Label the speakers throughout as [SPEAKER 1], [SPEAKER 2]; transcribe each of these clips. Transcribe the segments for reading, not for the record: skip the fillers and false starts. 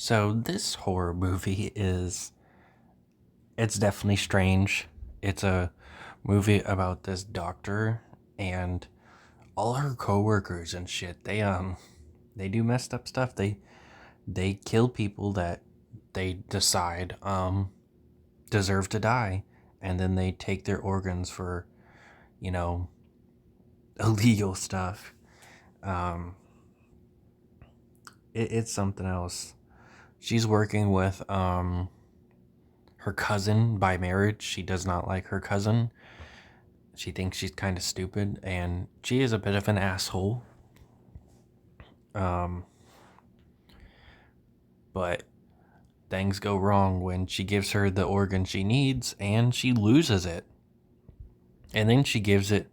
[SPEAKER 1] So this horror movie it's definitely strange. It's a movie about this doctor and all her coworkers and shit. They do messed up stuff. They kill people that they decide deserve to die, and then they take their organs for, you know, illegal stuff. Um it's something else. She's working with her cousin by marriage. She does not like her cousin. She thinks she's kind of stupid, and she is a bit of an asshole. Um, but things go wrong when she gives her the organ she needs, and she loses it. And then she gives it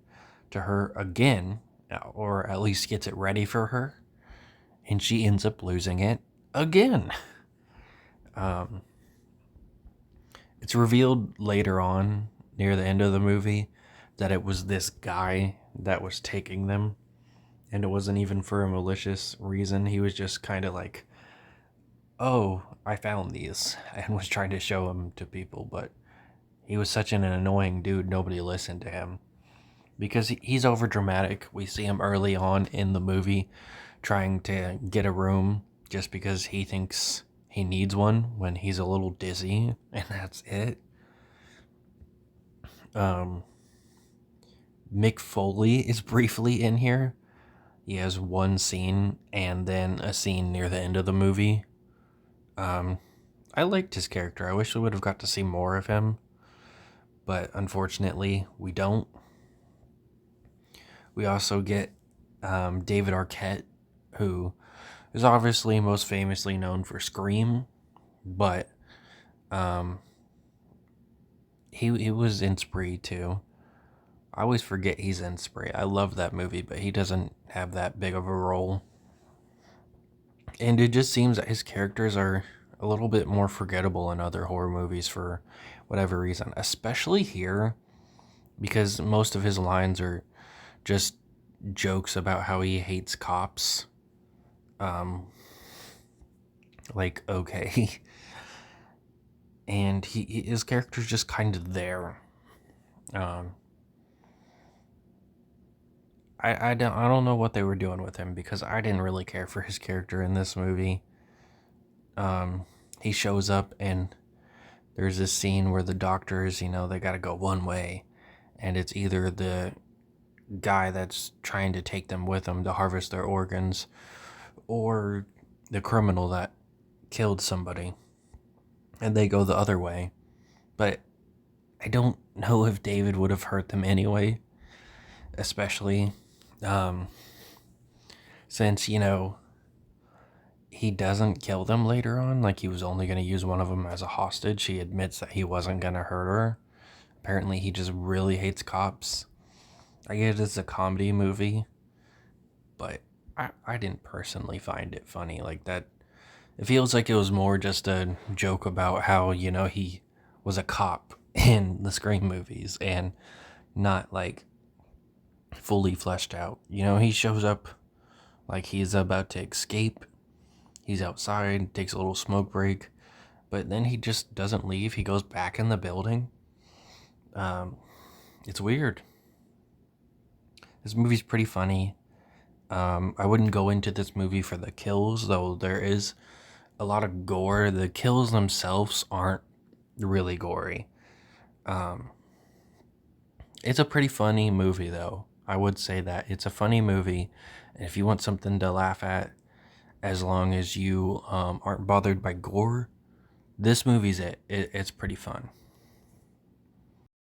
[SPEAKER 1] to her again, or at least gets it ready for her, and she ends up losing it again. Um, it's revealed later on, near the end of the movie, that it was this guy that was taking them, and it wasn't even for a malicious reason. He was just kind of like, "Oh, I found these," and was trying to show them to people, but he was such an annoying dude, nobody listened to him. Because he's over dramatic. We see him early on in the movie trying to get a room just because he thinks he needs one when he's a little dizzy, and that's it. Um, Mick Foley is briefly in here. He has one scene and then a scene near the end of the movie. Um, I liked his character. I wish we would have got to see more of him, but unfortunately, we don't. We also get David Arquette, who is obviously most famously known for Scream, but um, he was in Spree too. I always forget he's in Spree. I love that movie, but he doesn't have that big of a role. And it just seems that his characters are a little bit more forgettable in other horror movies for whatever reason, especially here, because most of his lines are just jokes about how he hates cops. Um, like, okay. And his character's just kind of there. Um, I don't know what they were doing with him because I didn't really care for his character in this movie. He shows up and there's this scene where the doctors, they got to go one way, and it's either the guy that's trying to take them with them to harvest their organs, or the criminal that killed somebody, and they go the other way. But I don't know if David would have hurt them anyway, especially um, since, he doesn't kill them later on. Like, he was only going to use one of them as a hostage. He admits that he wasn't going to hurt her. Apparently, he just really hates cops. I get it's a comedy movie, but I didn't personally find it funny like that. It feels like it was more just a joke about how, he was a cop in the Scream movies and not like fully fleshed out. He shows up like he's about to escape. He's outside, takes a little smoke break, but then he just doesn't leave. He goes back in the building. Um, it's weird. This movie's pretty funny. I wouldn't go into this movie for the kills, though there is a lot of gore. The kills themselves aren't really gory. Um, it's a pretty funny movie, though. I would say that. It's a funny movie. And if you want something to laugh at, as long as you aren't bothered by gore, this movie's it. It's pretty fun.